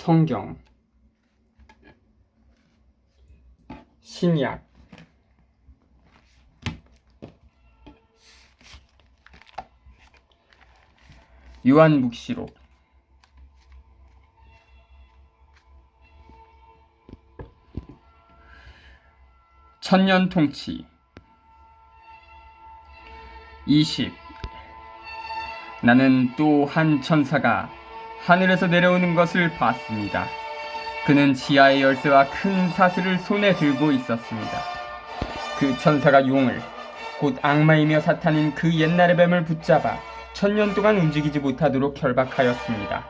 성경, 신약, 요한묵시록, 천년통치. 20. 나는 또 한 천사가 하늘에서 내려오는 것을 봤습니다. 그는 지하의 열쇠와 큰 사슬을 손에 들고 있었습니다. 그 천사가 용을, 곧 악마이며 사탄인 그 옛날의 뱀을 붙잡아 천년 동안 움직이지 못하도록 결박하였습니다.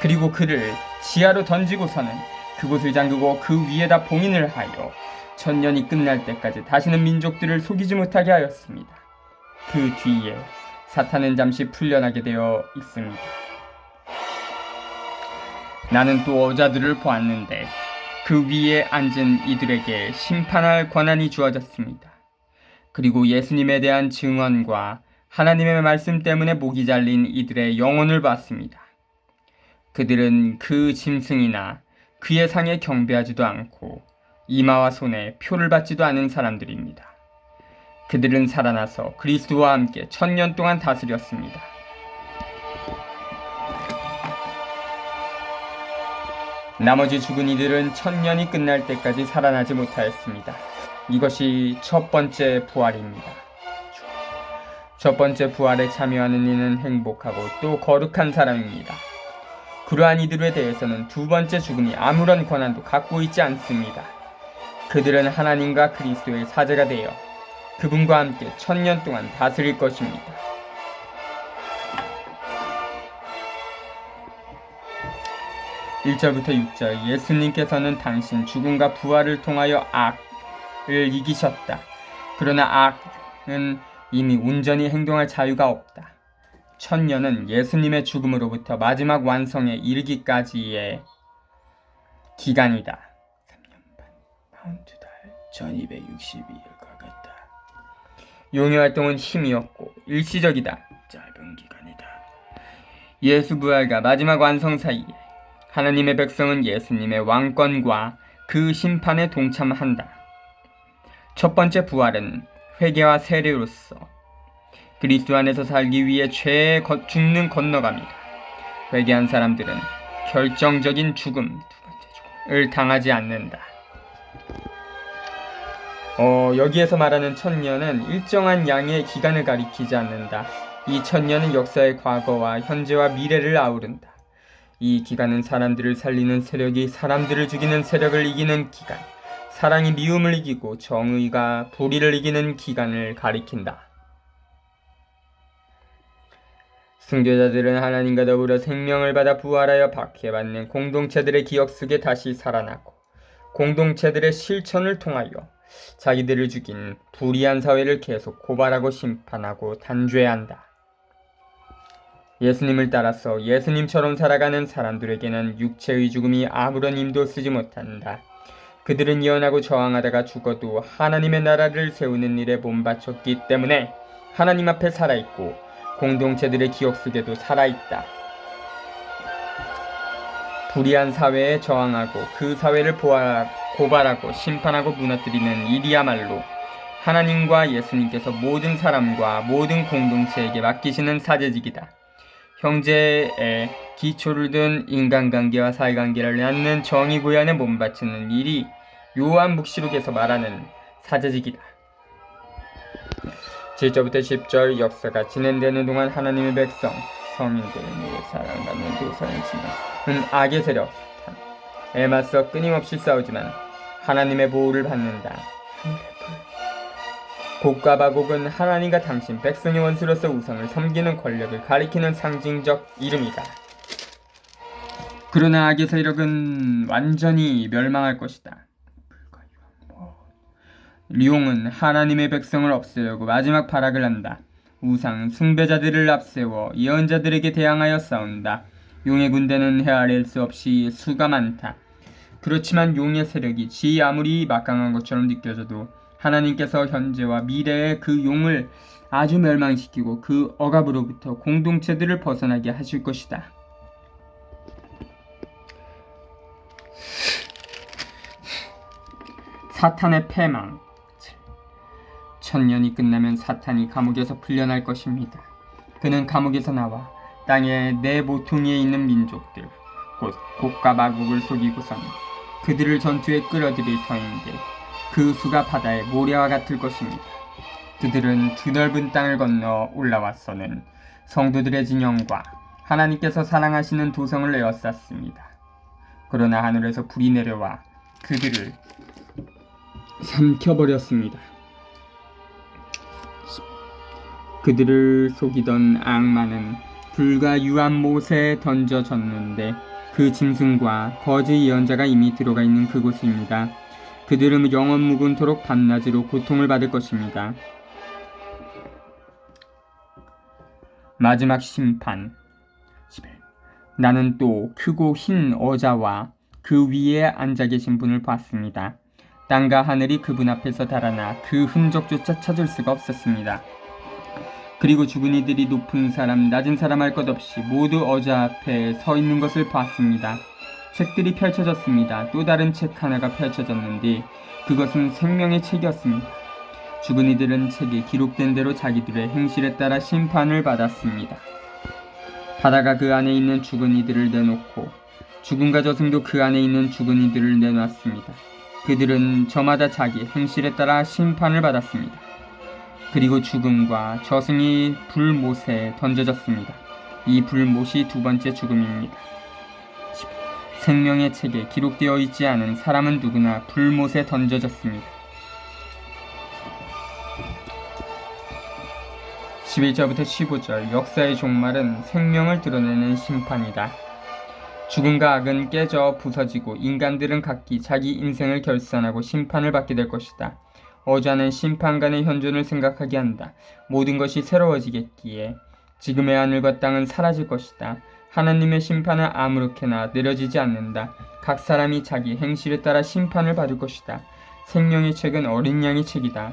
그리고 그를 지하로 던지고서는 그곳을 잠그고 그 위에다 봉인을 하여 천년이 끝날 때까지 다시는 민족들을 속이지 못하게 하였습니다. 그 뒤에 사탄은 잠시 풀려나게 되어 있습니다. 나는 또 어자들을 보았는데 그 위에 앉은 이들에게 심판할 권한이 주어졌습니다. 그리고 예수님에 대한 증언과 하나님의 말씀 때문에 목이 잘린 이들의 영혼을 봤습니다. 그들은 그 짐승이나 그의 상에 경배하지도 않고 이마와 손에 표를 받지도 않은 사람들입니다. 그들은 살아나서 그리스도와 함께 천년 동안 다스렸습니다. 나머지 죽은 이들은 천년이 끝날 때까지 살아나지 못하였습니다. 이것이 첫 번째 부활입니다. 첫 번째 부활에 참여하는 이는 행복하고 또 거룩한 사람입니다. 그러한 이들에 대해서는 두 번째 죽음이 아무런 권한도 갖고 있지 않습니다. 그들은 하나님과 그리스도의 사제가 되어 그분과 함께 천년 동안 다스릴 것입니다. (1절부터 6절) 예수님께서는 당신 죽음과 부활을 통하여 악을 이기셨다. 그러나 악은 이미 온전히 행동할 자유가 없다. 천년은 예수님의 죽음으로부터 마지막 완성에 이르기까지의 기간이다. 3년 반, 42달, 1262일과 같다. 용의 활동은 힘이었고 일시적이다. 짧은 기간이다. 예수 부활과 마지막 완성 사이에 하나님의 백성은 예수님의 왕권과 그 심판에 동참한다. 첫 번째 부활은 회개와 세례로서 그리스도 안에서 살기 위해 죄의 죽는 건너갑니다. 회개한 사람들은 결정적인 죽음, 두 번째 죽음을 당하지 않는다. 여기에서 말하는 천년은 일정한 양의 기간을 가리키지 않는다. 이 천년은 역사의 과거와 현재와 미래를 아우른다. 이 기간은 사람들을 살리는 세력이 사람들을 죽이는 세력을 이기는 기간, 사랑이 미움을 이기고 정의가 불의를 이기는 기간을 가리킨다. 순교자들은 하나님과 더불어 생명을 받아 부활하여 박해받는 공동체들의 기억 속에 다시 살아나고 공동체들의 실천을 통하여 자기들을 죽인 불의한 사회를 계속 고발하고 심판하고 단죄한다. 예수님을 따라서 예수님처럼 살아가는 사람들에게는 육체의 죽음이 아무런 힘도 쓰지 못한다. 그들은 예언하고 저항하다가 죽어도 하나님의 나라를 세우는 일에 몸바쳤기 때문에 하나님 앞에 살아있고 공동체들의 기억 속에도 살아있다. 불의한 사회에 저항하고 그 사회를 고발하고 심판하고 무너뜨리는 일이야말로 하나님과 예수님께서 모든 사람과 모든 공동체에게 맡기시는 사제직이다. 형제의 기초를 둔 인간관계와 사회관계를 낳는 정의구현에 몸바치는 일이 요한묵시록에서 말하는 사제직이다. 7절부터 10절 역사가 진행되는 동안 하나님의 백성, 성인들을 위해 사랑받는 도사는 지는 악의 세력, 사탄에 맞서 끊임없이 싸우지만 하나님의 보호를 받는다. 곡과 바곡은 하나님과 당신 백성의 원수로서 우상을 섬기는 권력을 가리키는 상징적 이름이다. 그러나 악의 세력은 완전히 멸망할 것이다. 용은 하나님의 백성을 없애려고 마지막 발악을 한다. 우상 숭배자들을 앞세워 예언자들에게 대항하여 싸운다. 용의 군대는 헤아릴 수 없이 수가 많다. 그렇지만 용의 세력이 지 아무리 막강한 것처럼 느껴져도 하나님께서 현재와 미래의 그 용을 아주 멸망시키고 그 억압으로부터 공동체들을 벗어나게 하실 것이다. 사탄의 패망. 1000년이 끝나면 사탄이 감옥에서 풀려날 것입니다. 그는 감옥에서 나와 땅의 네 모퉁이에 있는 민족들, 곧 곡과 마곡을 속이고선 그들을 전투에 끌어들일 터인데 그 수가 바다의 모래와 같을 것입니다. 그들은 드넓은 땅을 건너 올라와서는 성도들의 진영과 하나님께서 사랑하시는 도성을 에워쌌습니다. 그러나 하늘에서 불이 내려와 그들을 삼켜버렸습니다. 그들을 속이던 악마는 불과 유한 못에 던져졌는데 그 짐승과 거짓 예언자가 이미 들어가 있는 그곳입니다. 그들은 영원 무근토록 밤낮으로 고통을 받을 것입니다. 마지막 심판. 11. 나는 또 크고 흰 어자와 그 위에 앉아 계신 분을 봤습니다. 땅과 하늘이 그분 앞에서 달아나 그 흔적조차 찾을 수가 없었습니다. 그리고 죽은 이들이 높은 사람, 낮은 사람 할 것 없이 모두 어자 앞에 서 있는 것을 봤습니다. 책들이 펼쳐졌습니다. 또 다른 책 하나가 펼쳐졌는데 그것은 생명의 책이었습니다. 죽은 이들은 책에 기록된 대로 자기들의 행실에 따라 심판을 받았습니다. 바다가 그 안에 있는 죽은 이들을 내놓고 죽음과 저승도 그 안에 있는 죽은 이들을 내놨습니다. 그들은 저마다 자기 행실에 따라 심판을 받았습니다. 그리고 죽음과 저승이 불못에 던져졌습니다. 이 불못이 두 번째 죽음입니다. 생명의 책에 기록되어 있지 않은 사람은 누구나 불못에 던져졌습니다. 11절부터 15절. 역사의 종말은 생명을 드러내는 심판이다. 죽음과 악은 깨져 부서지고 인간들은 각기 자기 인생을 결산하고 심판을 받게 될 것이다. 어자는 심판관의 현존을 생각하게 한다. 모든 것이 새로워지겠기에 지금의 하늘과 땅은 사라질 것이다. 하나님의 심판은 아무렇게나 내려지지 않는다. 각 사람이 자기 행실에 따라 심판을 받을 것이다. 생명의 책은 어린 양의 책이다.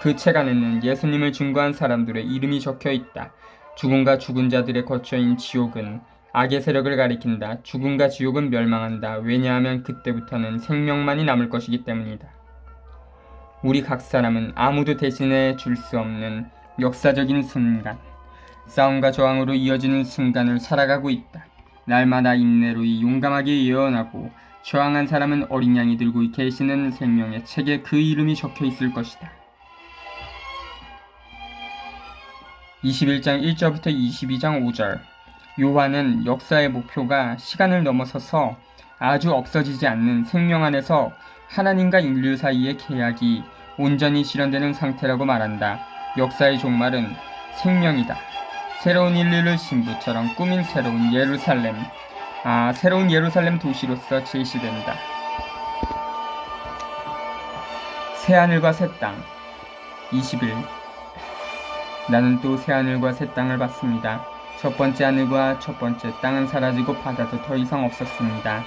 그 책 안에는 예수님을 증거한 사람들의 이름이 적혀 있다. 죽음과 죽은 자들의 거처인 지옥은 악의 세력을 가리킨다. 죽음과 지옥은 멸망한다. 왜냐하면 그때부터는 생명만이 남을 것이기 때문이다. 우리 각 사람은 아무도 대신해 줄 수 없는 역사적인 순간, 싸움과 저항으로 이어지는 순간을 살아가고 있다. 날마다 인내로 용감하게 예언하고 저항한 사람은 어린 양이 들고 계시는 생명의 책에 그 이름이 적혀 있을 것이다. 21장 1절부터 22장 5절. 요한은 역사의 목표가 시간을 넘어서서 아주 없어지지 않는 생명 안에서 하나님과 인류 사이의 계약이 온전히 실현되는 상태라고 말한다. 역사의 종말은 생명이다. 새로운 인류를 신부처럼 꾸민 새로운 예루살렘, 새로운 예루살렘 도시로서 제시된다. 새하늘과 새 땅. 21. 나는 또 새하늘과 새 땅을 봤습니다. 첫 번째 하늘과 첫 번째 땅은 사라지고 바다도 더 이상 없었습니다.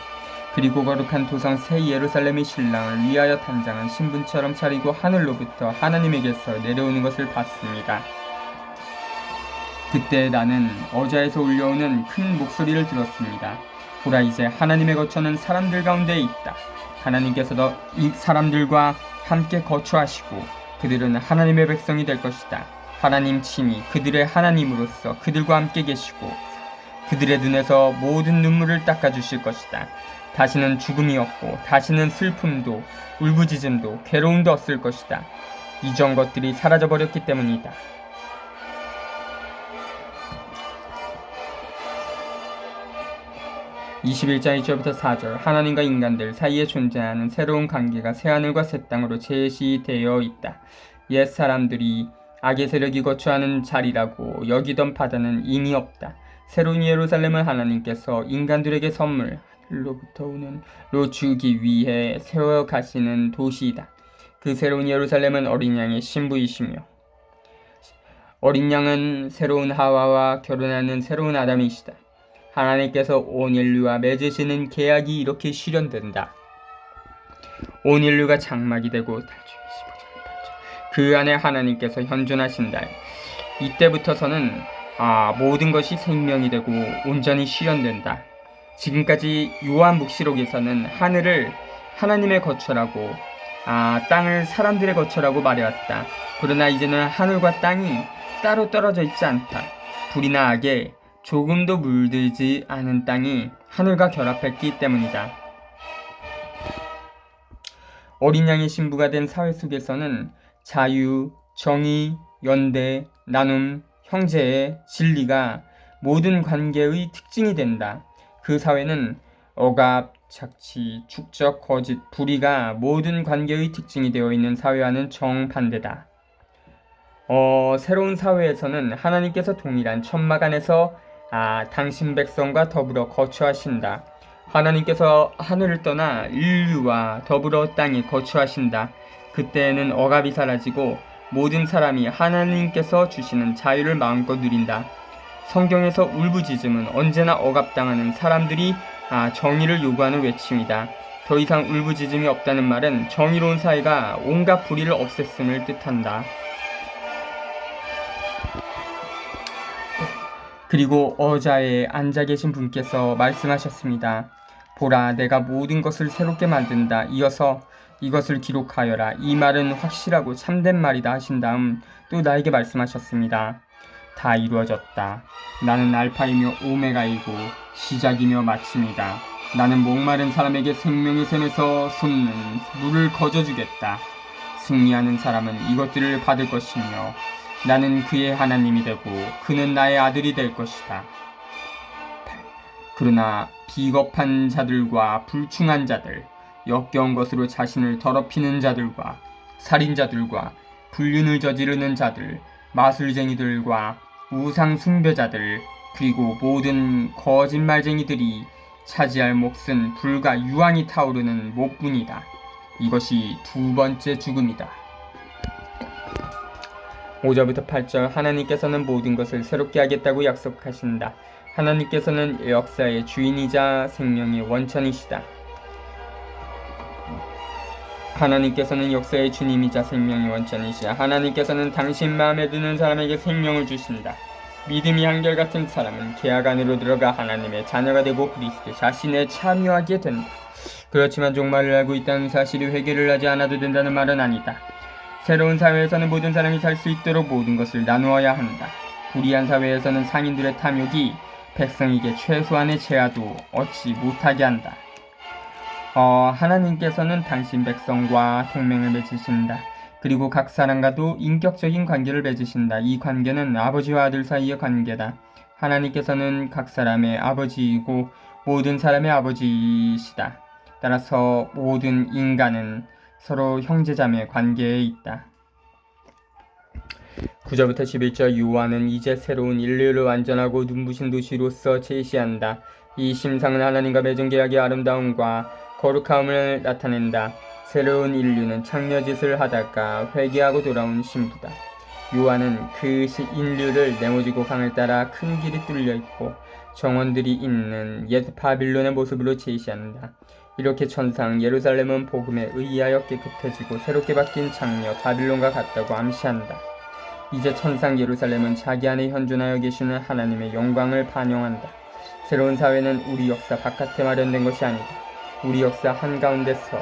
그리고 거룩한 도성 새 예루살렘의 신랑을 위하여 단장한 신분처럼 차리고 하늘로부터 하나님에게서 내려오는 것을 봤습니다. 그때 나는 어자에서 울려오는 큰 목소리를 들었습니다. 보라, 이제 하나님의 거처는 사람들 가운데 있다. 하나님께서도 이 사람들과 함께 거처하시고 그들은 하나님의 백성이 될 것이다. 하나님 친히 그들의 하나님으로서 그들과 함께 계시고 그들의 눈에서 모든 눈물을 닦아주실 것이다. 다시는 죽음이 없고 다시는 슬픔도 울부짖음도 괴로움도 없을 것이다. 이전 것들이 사라져버렸기 때문이다. (21장 1절부터 4절) 하나님과 인간들 사이에 존재하는 새로운 관계가 새하늘과 새 땅으로 제시되어 있다. 옛 사람들이 악의 세력이 거처하는 자리라고 여기던 바다는 이미 없다. 새로운 예루살렘을 하나님께서 인간들에게 선물로부터 오는 로 주기 위해 세워 가시는 도시이다. 그 새로운 예루살렘은 어린 양의 신부이시며 어린 양은 새로운 하와와 결혼하는 새로운 아담이시다. 하나님께서 온 인류와 맺으시는 계약이 이렇게 실현된다. 온 인류가 장막이 되고 그 안에 하나님께서 현존하신다. 이때부터서는 모든 것이 생명이 되고 온전히 실현된다. 지금까지 요한 묵시록에서는 하늘을 하나님의 거처라고, 땅을 사람들의 거처라고 말해왔다. 그러나 이제는 하늘과 땅이 따로 떨어져 있지 않다. 불이나 악에 조금도 물들지 않은 땅이 하늘과 결합했기 때문이다. 어린 양의 신부가 된 사회 속에서는 자유, 정의, 연대, 나눔, 형제의 진리가 모든 관계의 특징이 된다. 그 사회는 억압, 착취, 축적, 거짓, 불의가 모든 관계의 특징이 되어 있는 사회와는 정반대다. 새로운 사회에서는 하나님께서 동일한 천막 안에서 당신 백성과 더불어 거처하신다. 하나님께서 하늘을 떠나 인류와 더불어 땅에 거처하신다. 그때에는 억압이 사라지고 모든 사람이 하나님께서 주시는 자유를 마음껏 누린다. 성경에서 울부짖음은 언제나 억압당하는 사람들이 정의를 요구하는 외침이다. 더 이상 울부짖음이 없다는 말은 정의로운 사회가 온갖 불의를 없앴음을 뜻한다. 그리고 어자에 앉아 계신 분께서 말씀하셨습니다. 보라, 내가 모든 것을 새롭게 만든다. 이어서 이것을 기록하여라. 이 말은 확실하고 참된 말이다 하신 다음 또 나에게 말씀하셨습니다. 다 이루어졌다. 나는 알파이며 오메가이고 시작이며 마침이다. 나는 목마른 사람에게 생명의 샘에서 솟는 물을 거저주겠다. 승리하는 사람은 이것들을 받을 것이며 나는 그의 하나님이 되고 그는 나의 아들이 될 것이다. 그러나 비겁한 자들과 불충한 자들, 역겨운 것으로 자신을 더럽히는 자들과 살인자들과 불륜을 저지르는 자들, 마술쟁이들과 우상 숭배자들, 그리고 모든 거짓말쟁이들이 차지할 몫은 불과 유황이 타오르는 못뿐이다. 이것이 두 번째 죽음이다. 5절부터 8절. 하나님께서는 모든 것을 새롭게 하겠다고 약속하신다. 하나님께서는 역사의 주인이자 생명의 원천이시다. 하나님께서는 역사의 주님이자 생명의 원천이시다. 하나님께서는 당신 마음에 드는 사람에게 생명을 주신다. 믿음이 한결같은 사람은 계약 안으로 들어가 하나님의 자녀가 되고 그리스도 자신에 참여하게 된다. 그렇지만 종말을 알고 있다는 사실이 회개를 하지 않아도 된다는 말은 아니다. 새로운 사회에서는 모든 사람이 살 수 있도록 모든 것을 나누어야 한다. 불의한 사회에서는 상인들의 탐욕이 백성에게 최소한의 제한도 얻지 못하게 한다. 하나님께서는 당신 백성과 동맹을 맺으신다. 그리고 각 사람과도 인격적인 관계를 맺으신다. 이 관계는 아버지와 아들 사이의 관계다. 하나님께서는 각 사람의 아버지이고 모든 사람의 아버지이시다. 따라서 모든 인간은 서로 형제자매 관계에 있다. 9절부터 11절. 요한은 이제 새로운 인류를 완전하고 눈부신 도시로서 제시한다. 이 심상은 하나님과 맺은 계약의 아름다움과 거룩함을 나타낸다. 새로운 인류는 창녀짓을 하다가 회개하고 돌아온 신부다. 요한은 그 인류를 네모지고 강을 따라 큰 길이 뚫려있고 정원들이 있는 옛 바빌론의 모습으로 제시한다. 이렇게 천상 예루살렘은 복음에 의하여 깨끗해지고 새롭게 바뀐 창녀 바빌론과 같다고 암시한다. 이제 천상 예루살렘은 자기 안에 현존하여 계시는 하나님의 영광을 반영한다. 새로운 사회는 우리 역사 바깥에 마련된 것이 아니다. 우리 역사 한가운데서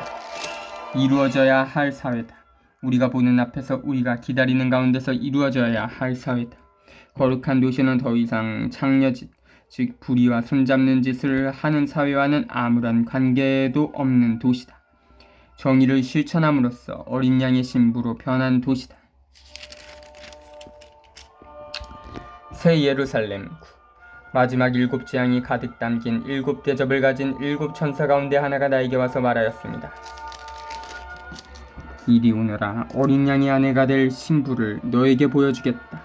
이루어져야 할 사회다. 우리가 보는 앞에서 우리가 기다리는 가운데서 이루어져야 할 사회다. 거룩한 도시는 더 이상 창녀짓, 즉 불의와 손잡는 짓을 하는 사회와는 아무런 관계도 없는 도시다. 정의를 실천함으로써 어린 양의 신부로 변한 도시다. 새 예루살렘. 마지막 7 재앙이 가득 담긴 7 대접을 가진 7 천사 가운데 하나가 나에게 와서 말하였습니다. 이리 오너라. 어린 양의 아내가 될 신부를 너에게 보여주겠다.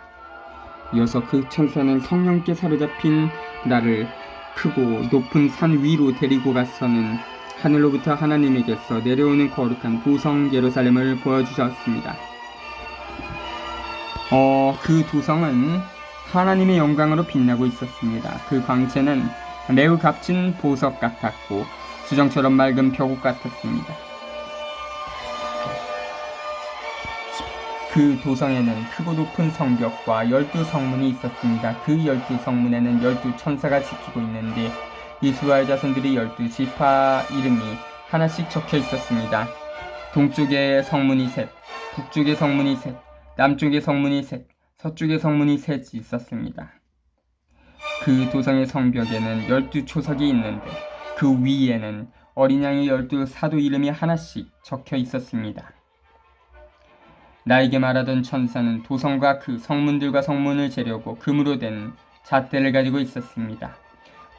이어서 그 천사는 성령께 사로잡힌 나를 크고 높은 산 위로 데리고 가서는 하늘로부터 하나님에게서 내려오는 거룩한 도성 예루살렘을 보여주셨습니다. 그 도성은 하나님의 영광으로 빛나고 있었습니다. 그 광채는 매우 값진 보석 같았고 수정처럼 맑은 벼곡 같았습니다. 그 도성에는 크고 높은 성벽과 12 성문이 있었습니다. 그 12 성문에는 12 천사가 지키고 있는데 이스라엘 자손들이 12 지파 이름이 하나씩 적혀 있었습니다. 동쪽에 성문이 셋, 북쪽에 성문이 셋, 남쪽에 성문이 셋, 서쪽에 성문이 셋이 있었습니다. 그 도성의 성벽에는 12초석이 있는데 그 위에는 어린 양의 12사도 이름이 하나씩 적혀 있었습니다. 나에게 말하던 천사는 도성과 그 성문들과 성문을 재려고 금으로 된 잣대를 가지고 있었습니다.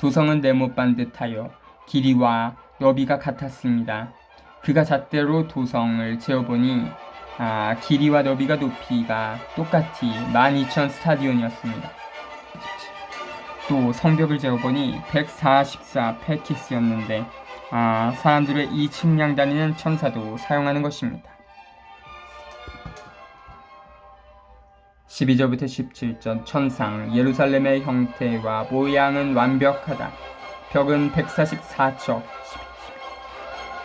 도성은 네모 반듯하여 길이와 너비가 같았습니다. 그가 잣대로 도성을 재어보니 길이와 너비가 높이가 똑같이 12,000 스타디온이었습니다. 또 성벽을 재어보니 144 페키스였는데 사람들의 이 측량 다니는 천사도 사용하는 것입니다. 12절부터 17절 천상 예루살렘의 형태와 모양은 완벽하다. 벽은 144척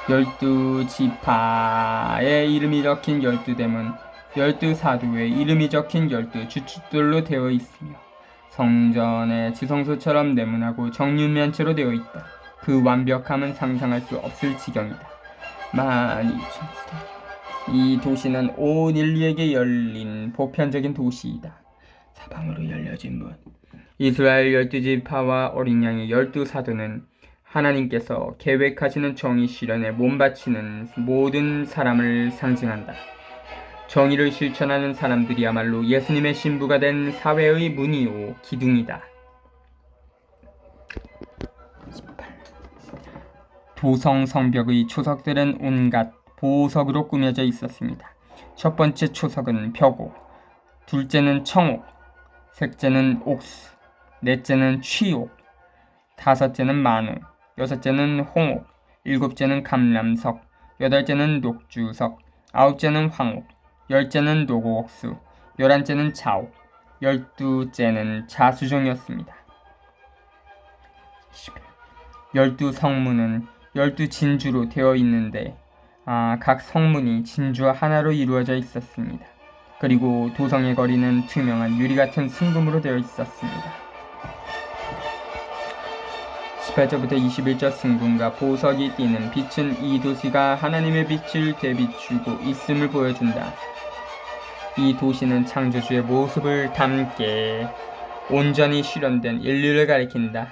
12지파의 이름이 적힌 12대문 12사도의 이름이 적힌 12주춧돌로 되어 있으며 성전의 지성소처럼 네모나고 정육면체로 되어 있다. 그 완벽함은 상상할 수 없을 지경이다. 12,000스타 이 도시는 온 인류에게 열린 보편적인 도시이다. 사방으로 열려진 문. 이스라엘 12지파와 어린 양의 12사도는 하나님께서 계획하시는 정의 실현에 몸바치는 모든 사람을 상징한다. 정의를 실천하는 사람들이야말로 예수님의 신부가 된 사회의 문이요 기둥이다. 18. 도성 성벽의 초석들은 온갖 보석으로 꾸며져 있었습니다. 첫 번째 초석은 벽옥, 둘째는 청옥, 셋째는 옥수, 넷째는 취옥, 다섯째는 만옥, 여섯째는 홍옥, 일곱째는 감람석, 여덟째는 녹주석, 아홉째는 황옥, 열째는 노고옥수, 열한째는 자옥, 열두째는 자수종이었습니다. 12 성문은 12 진주로 되어 있는데 각 성문이 진주와 하나로 이루어져 있었습니다. 그리고 도성의 거리는 투명한 유리 같은 순금으로 되어 있었습니다. 18절부터 21절 순금과 보석이 띠는 빛은 이 도시가 하나님의 빛을 되비추고 있음을 보여준다. 이 도시는 창조주의 모습을 담게 온전히 실현된 인류를 가리킨다.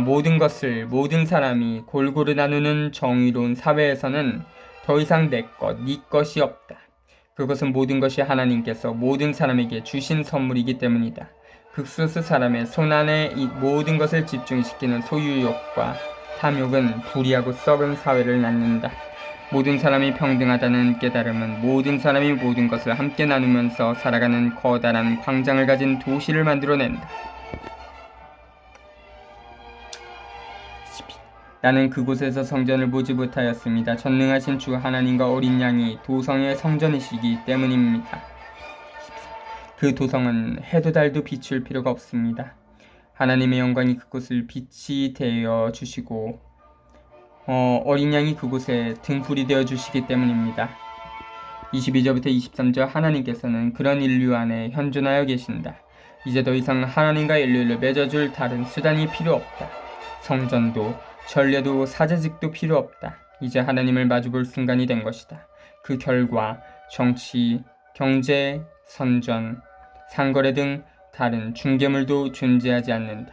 모든 사람이 골고루 나누는 정의로운 사회에서는 더 이상 내 것, 네 것이 없다. 그것은 모든 것이 하나님께서 모든 사람에게 주신 선물이기 때문이다. 극소수 사람의 손안에 이 모든 것을 집중시키는 소유욕과 탐욕은 불의하고 썩은 사회를 낳는다. 모든 사람이 평등하다는 깨달음은 모든 사람이 모든 것을 함께 나누면서 살아가는 커다란 광장을 가진 도시를 만들어낸다. 나는 그곳에서 성전을 보지 못하였습니다. 전능하신 주 하나님과 어린 양이 도성의 성전이시기 때문입니다. 그 도성은 해도 달도 비출 필요가 없습니다. 하나님의 영광이 그곳을 빛이 되어 주시고 어린 양이 그곳에 등불이 되어 주시기 때문입니다. 22절부터 23절 하나님께서는 그런 인류 안에 현존하여 계신다. 이제 더 이상 하나님과 인류를 맺어줄 다른 수단이 필요 없다. 성전도 전례도 사제직도 필요 없다. 이제 하나님을 마주볼 순간이 된 것이다. 그 결과 정치, 경제, 선전, 상거래 등 다른 중개물도 존재하지 않는다.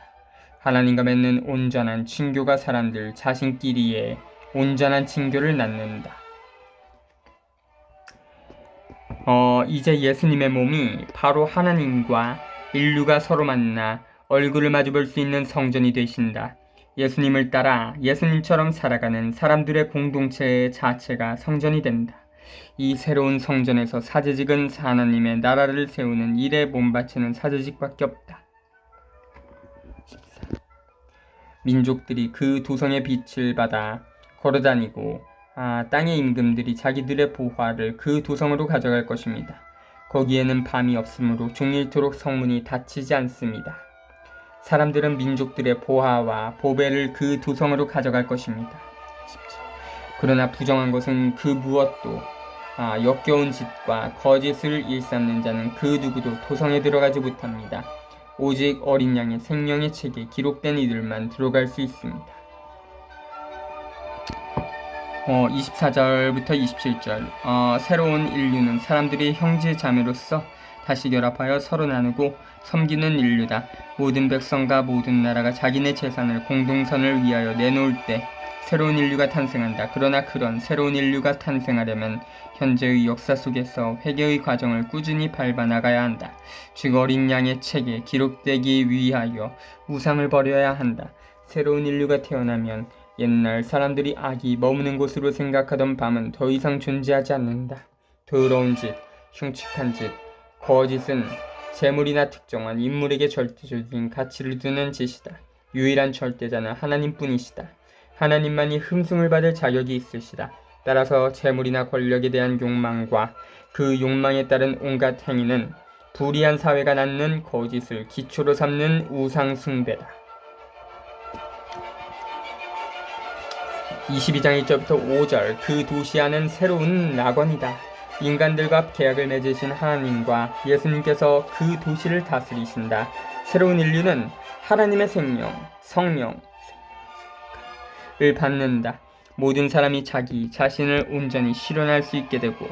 하나님과 맺는 온전한 친교가 사람들 자신끼리의 온전한 친교를 낳는다. 이제 예수님의 몸이 바로 하나님과 인류가 서로 만나 얼굴을 마주볼 수 있는 성전이 되신다. 예수님을 따라 예수님처럼 살아가는 사람들의 공동체 자체가 성전이 된다. 이 새로운 성전에서 사제직은 하나님의 나라를 세우는 일에 몸바치는 사제직밖에 없다. 14. 민족들이 그 도성의 빛을 받아 걸어다니고 땅의 임금들이 자기들의 보화를 그 도성으로 가져갈 것입니다. 거기에는 밤이 없으므로 종일토록 성문이 닫히지 않습니다. 사람들은 민족들의 보화와 보배를 그 도성으로 가져갈 것입니다. 17. 그러나 부정한 것은 그 무엇도 역겨운 짓과 거짓을 일삼는 자는 그 누구도 도성에 들어가지 못합니다. 오직 어린 양의 생명의 책에 기록된 이들만 들어갈 수 있습니다. 24절부터 27절. 새로운 인류는 사람들이 형제 자매로서 다시 결합하여 서로 나누고 섬기는 인류다. 모든 백성과 모든 나라가 자기네 재산을 공동선을 위하여 내놓을 때 새로운 인류가 탄생한다. 그러나 그런 새로운 인류가 탄생하려면 현재의 역사 속에서 회개의 과정을 꾸준히 밟아 나가야 한다. 즉 어린 양의 책에 기록되기 위하여 우상을 버려야 한다. 새로운 인류가 태어나면 옛날 사람들이 악이 머무는 곳으로 생각하던 밤은 더 이상 존재하지 않는다. 더러운 짓, 흉측한 짓, 거짓은 재물이나 특정한 인물에게 절대적인 가치를 두는 짓이다. 유일한 절대자는 하나님뿐이시다. 하나님만이 흠숭을 받을 자격이 있으시다. 따라서 재물이나 권력에 대한 욕망과 그 욕망에 따른 온갖 행위는 불의한 사회가 낳는 거짓을 기초로 삼는 우상 숭배다. 22장 1절부터 5절. 그 도시 안은 새로운 낙원이다. 인간들과 계약을 맺으신 하나님과 예수님께서 그 도시를 다스리신다. 새로운 인류는 하나님의 생명, 성령을 받는다. 모든 사람이 자기 자신을 온전히 실현할 수 있게 되고,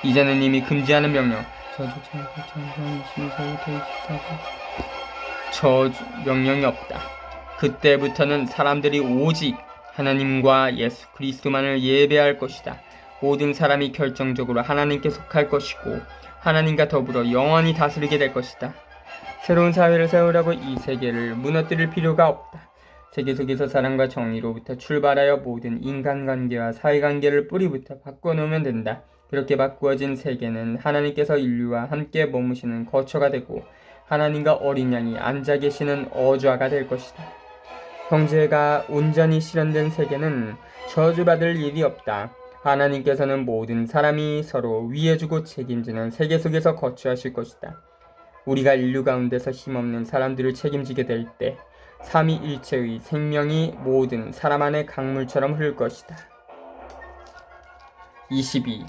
이제는 이미 금지하는 명령, 저주 명령이 없다. 그때부터는 사람들이 오직 하나님과 예수 그리스도만을 예배할 것이다. 모든 사람이 결정적으로 하나님께 속할 것이고 하나님과 더불어 영원히 다스리게 될 것이다. 새로운 사회를 세우려고 이 세계를 무너뜨릴 필요가 없다. 세계 속에서 사랑과 정의로부터 출발하여 모든 인간관계와 사회관계를 뿌리부터 바꿔놓으면 된다. 그렇게 바꾸어진 세계는 하나님께서 인류와 함께 머무시는 거처가 되고 하나님과 어린 양이 앉아 계시는 어좌가 될 것이다. 형제가 온전히 실현된 세계는 저주받을 일이 없다. 하나님께서는 모든 사람이 서로 위해주고 책임지는 세계 속에서 거주하실 것이다. 우리가 인류 가운데서 힘없는 사람들을 책임지게 될 때 삼위일체의 생명이 모든 사람 안에 강물처럼 흐를 것이다. 22.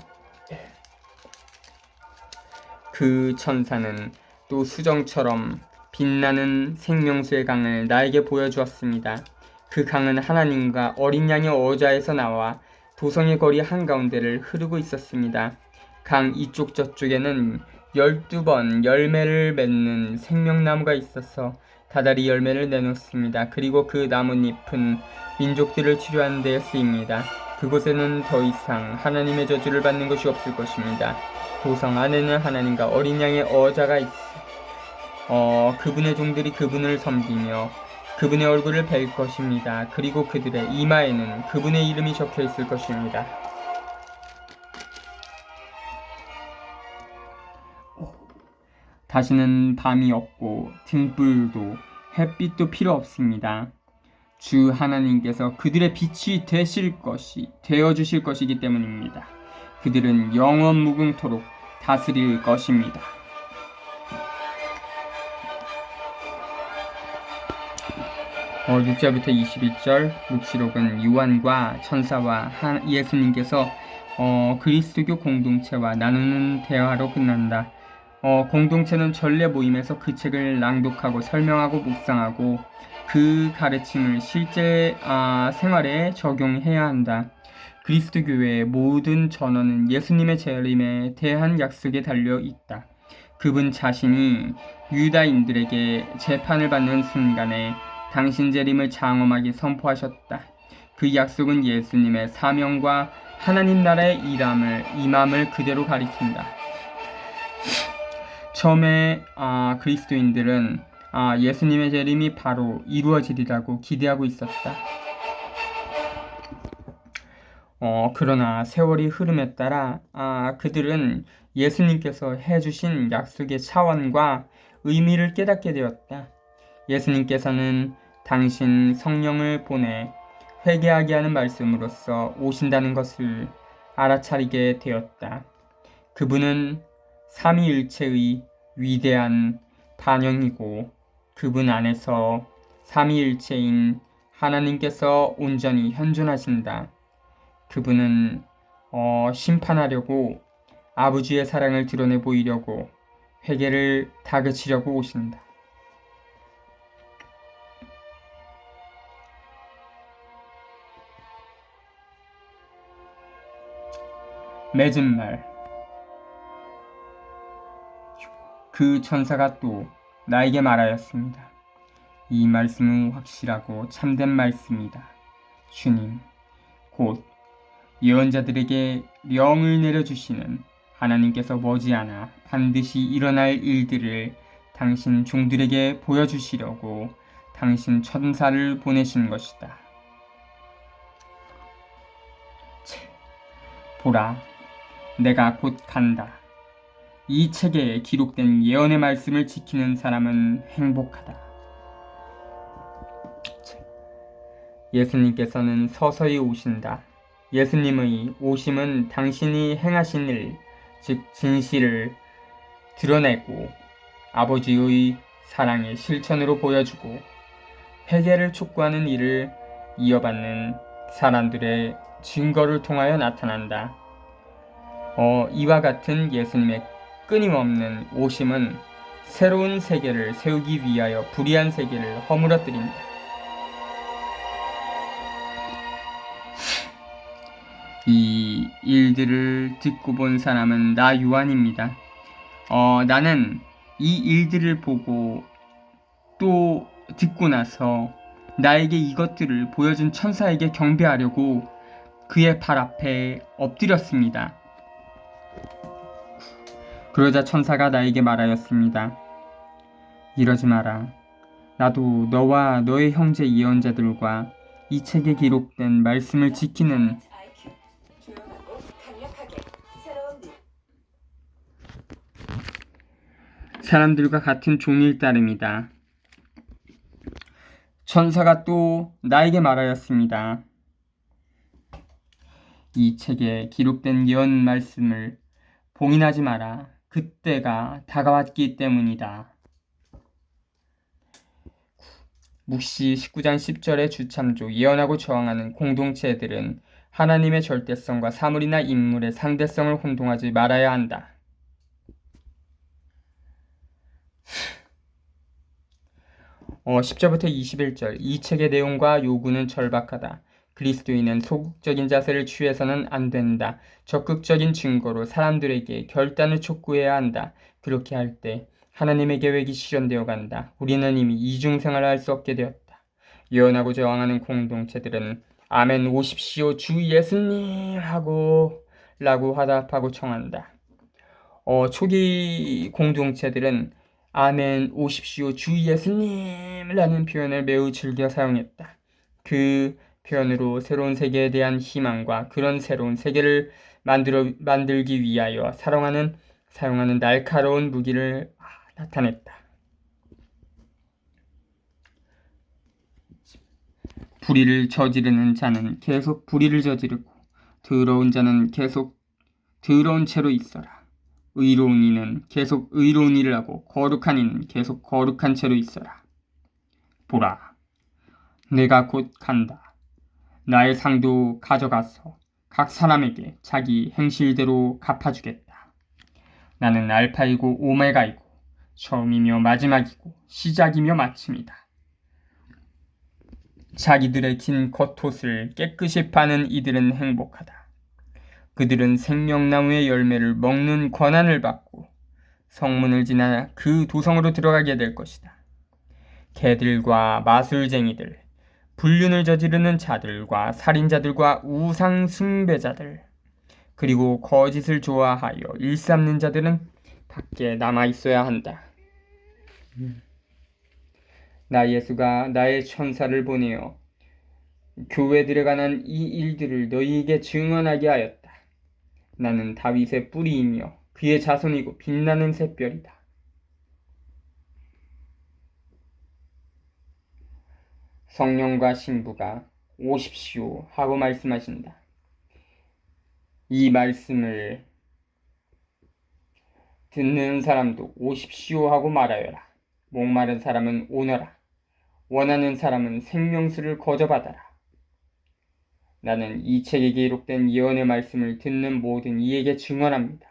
그 천사는 또 수정처럼 빛나는 생명수의 강을 나에게 보여주었습니다. 그 강은 하나님과 어린 양의 어좌에서 나와 도성의 거리 한가운데를 흐르고 있었습니다. 강 이쪽 저쪽에는 12번 열매를 맺는 생명나무가 있어서 다달이 열매를 내놓습니다. 그리고 그 나뭇잎은 민족들을 치료하는 데 쓰입니다. 그곳에는 더 이상 하나님의 저주를 받는 것이 없을 것입니다. 도성 안에는 하나님과 어린 양의 어좌가 있어 그분의 종들이 그분을 섬기며 그분의 얼굴을 뵐 것입니다. 그리고 그들의 이마에는 그분의 이름이 적혀 있을 것입니다. 다시는 밤이 없고 등불도 햇빛도 필요 없습니다. 주 하나님께서 그들의 빛이 되어주실 것이기 때문입니다. 그들은 영원 무궁토록 다스릴 것입니다. 6절부터 21절. 묵시록은 요한과 천사와 예수님께서 그리스도교 공동체와 나누는 대화로 끝난다. 공동체는 전례 모임에서 그 책을 낭독하고 설명하고 묵상하고 그 가르침을 실제 생활에 적용해야 한다. 그리스도 교회의 모든 전언은 예수님의 재림에 대한 약속에 달려 있다. 그분 자신이 유다인들에게 재판을 받는 순간에 당신 재림을 장엄하게 선포하셨다. 그 약속은 예수님의 사명과 하나님 나라의 임함을 그대로 가리킨다. 처음에 그리스도인들은 예수님의 재림이 바로 이루어지리라고 기대하고 있었다. 그러나 세월이 흐름에 따라 그들은 예수님께서 해주신 약속의 차원과 의미를 깨닫게 되었다. 예수님께서는 당신 성령을 보내 회개하게 하는 말씀으로써 오신다는 것을 알아차리게 되었다. 그분은 삼위일체의 위대한 반영이고 그분 안에서 삼위일체인 하나님께서 온전히 현존하신다. 그분은 심판하려고 아버지의 사랑을 드러내 보이려고 회개를 다그치려고 오신다. 맺은 말. 그 천사가 또 나에게 말하였습니다. 이 말씀은 확실하고 참된 말씀이다. 주님, 곧 예언자들에게 명을 내려주시는 하나님께서 머지않아 반드시 일어날 일들을 당신 종들에게 보여주시려고 당신 천사를 보내신 것이다. 보라, 내가 곧 간다. 이 책에 기록된 예언의 말씀을 지키는 사람은 행복하다. 예수님께서는 서서히 오신다. 예수님의 오심은 당신이 행하신 일, 즉 진실을 드러내고 아버지의 사랑의 실천으로 보여주고 회개를 촉구하는 일을 이어받는 사람들의 증거를 통하여 나타난다. 이와 같은 예수님의 끊임없는 오심은 새로운 세계를 세우기 위하여 불의한 세계를 허물어뜨린다. 이 일들을 듣고 본 사람은 나 요한입니다. 나는 이 일들을 보고 또 듣고 나서 나에게 이것들을 보여준 천사에게 경배하려고 그의 발 앞에 엎드렸습니다. 그러자 천사가 나에게 말하였습니다. 이러지 마라. 나도 너와 너의 형제 예언자들과 이 책에 기록된 말씀을 지키는 사람들과 같은 종일 따름이다. 천사가 또 나에게 말하였습니다. 이 책에 기록된 예언 말씀을 봉인하지 마라. 그때가 다가왔기 때문이다. 묵시 19장 10절의 주참조 예언하고 저항하는 공동체들은 하나님의 절대성과 사물이나 인물의 상대성을 혼동하지 말아야 한다. 10절부터 21절 이 책의 내용과 요구는 절박하다. 그리스도인은 소극적인 자세를 취해서는 안 된다. 적극적인 증거로 사람들에게 결단을 촉구해야 한다. 그렇게 할 때 하나님의 계획이 실현되어 간다. 우리는 이미 이중생활을 할 수 없게 되었다. 예언하고 저항하는 공동체들은 아멘 오십시오 주 예수님 라고 화답하고 청한다. 초기 공동체들은 아멘 오십시오 주 예수님 라는 표현을 매우 즐겨 사용했다. 그 표현으로 새로운 세계에 대한 희망과 그런 새로운 세계를 만들기 위하여 사용하는 날카로운 무기를 나타냈다. 불의를 저지르는 자는 계속 불의를 저지르고 더러운 자는 계속 더러운 채로 있어라. 의로운 이는 계속 의로운 일을 하고 거룩한 이는 계속 거룩한 채로 있어라. 보라, 내가 곧 간다. 나의 상도 가져가서 각 사람에게 자기 행실대로 갚아주겠다. 나는 알파이고 오메가이고 처음이며 마지막이고 시작이며 마침이다. 자기들의 긴 겉옷을 깨끗이 파는 이들은 행복하다. 그들은 생명나무의 열매를 먹는 권한을 받고 성문을 지나 그 도성으로 들어가게 될 것이다. 개들과 마술쟁이들, 불륜을 저지르는 자들과 살인자들과 우상 숭배자들, 그리고 거짓을 좋아하여 일삼는 자들은 밖에 남아 있어야 한다. 나 예수가 나의 천사를 보내어 교회들에 관한 이 일들을 너희에게 증언하게 하였다. 나는 다윗의 뿌리이며 그의 자손이고 빛나는 샛별이다. 성령과 신부가 오십시오 하고 말씀하신다. 이 말씀을 듣는 사람도 오십시오 하고 말하여라. 목마른 사람은 오너라. 원하는 사람은 생명수를 거저받아라. 나는 이 책에 기록된 예언의 말씀을 듣는 모든 이에게 증언합니다.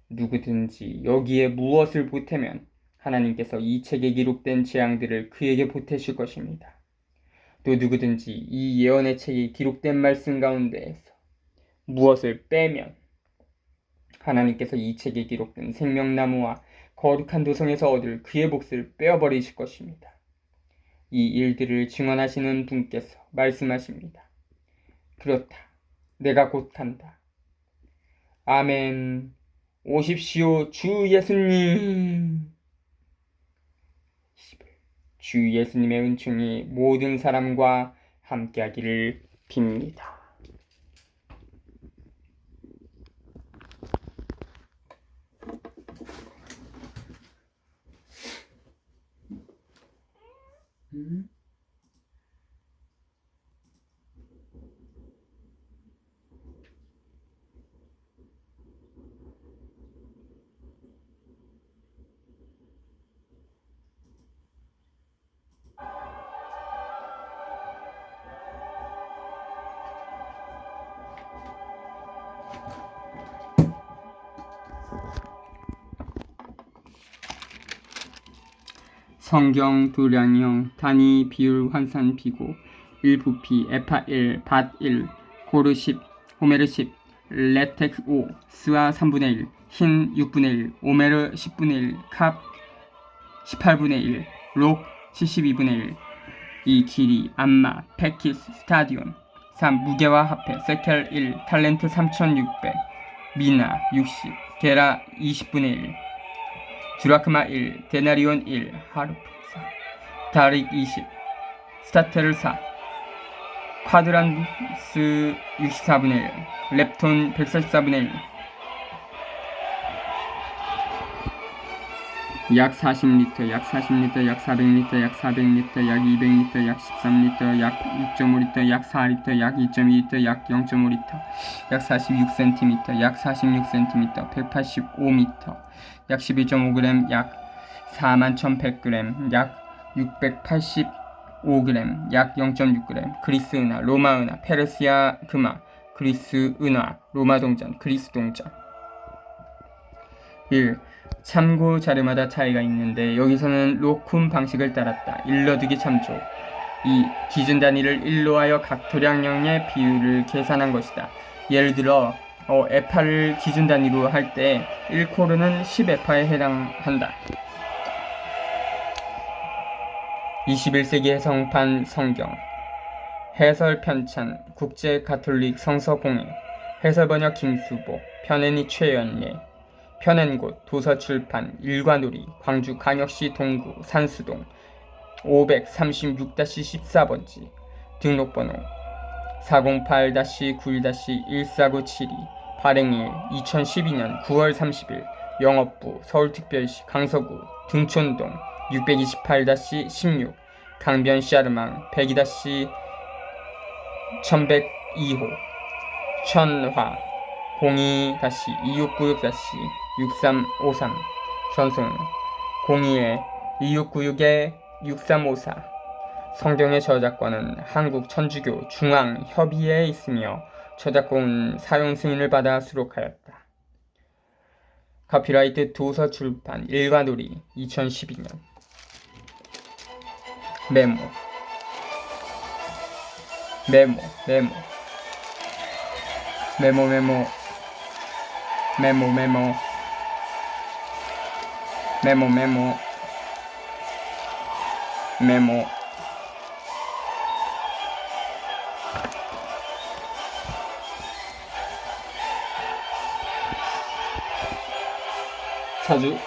누구든지 여기에 무엇을 보태면 하나님께서 이 책에 기록된 재앙들을 그에게 보태실 것입니다. 또 누구든지 이 예언의 책에 기록된 말씀 가운데에서 무엇을 빼면 하나님께서 이 책에 기록된 생명나무와 거룩한 도성에서 얻을 그의 몫을 빼어버리실 것입니다. 이 일들을 증언하시는 분께서 말씀하십니다. 그렇다. 내가 곧 간다. 아멘. 오십시오, 주 예수님. 주 예수님의 은총이 모든 사람과 함께하기를 빕니다. 성경 도량형 단위 비율 환산 비고 1 부피 에파 1 밭 1 고르 10 호메르 10 레텍 5 스와 3분의 1 흰 6분의 1 오메르 10분의 1 캅 18분의 1 록 72분의 1 2 길이 안마 패키스 스타디온 3 무게와 합해 세켈 1 탈렌트 3600 미나 60 게라 20분의 1 드라크마 1, 데나리온 1, 하르프 4, 다릭 20, 스타테르 4, 쿼드란스 64분의 1, 렙톤 144분의 1, 약 40리터, 약 40리터, 약 400리터, 약 400리터, 약 200리터, 약 13리터, 약 6.5리터, 약 4리터, 약 2.2리터, 약 0.5리터, 약 46cm, 약 46cm, 185m, 약 11.5g, 약 41,100g, 약 685g, 약 0.6g, 그리스 은화, 로마 은화, 페르시아 금화, 그리스 은화, 로마 동전, 그리스 동전. 1. 참고 자료마다 차이가 있는데 여기서는 로쿰 방식을 따랐다. 일러두기 참조. 2. 기준 단위를 1로 하여 각 도량형의 비율을 계산한 것이다. 예를 들어 에파를 기준 단위로 할 때 1코르는 10에파에 해당한다. 21세기 해성판 성경 해설 편찬 국제 가톨릭 성서 공예 해설 번역 김수복 편애니 최연예 편엔곳 도서출판 일관우리 광주광역시 동구 산수동 536-14번지 등록번호 408-91-14972 발행일 2012년 9월 30일 영업부 서울특별시 강서구 등촌동 628-16 강변시아르망 102-1102호 천화 02-2696-6353 전송 02-2696-6354 성경의 저작권은 한국천주교 중앙협의회에 있으며 저작권 사용 승인을 받아 수록하였다. 카피라이트 도서출판 일관우리 2012년 메모 메모 메모 메모 메모 메모 메모 메모 메모 메모 자주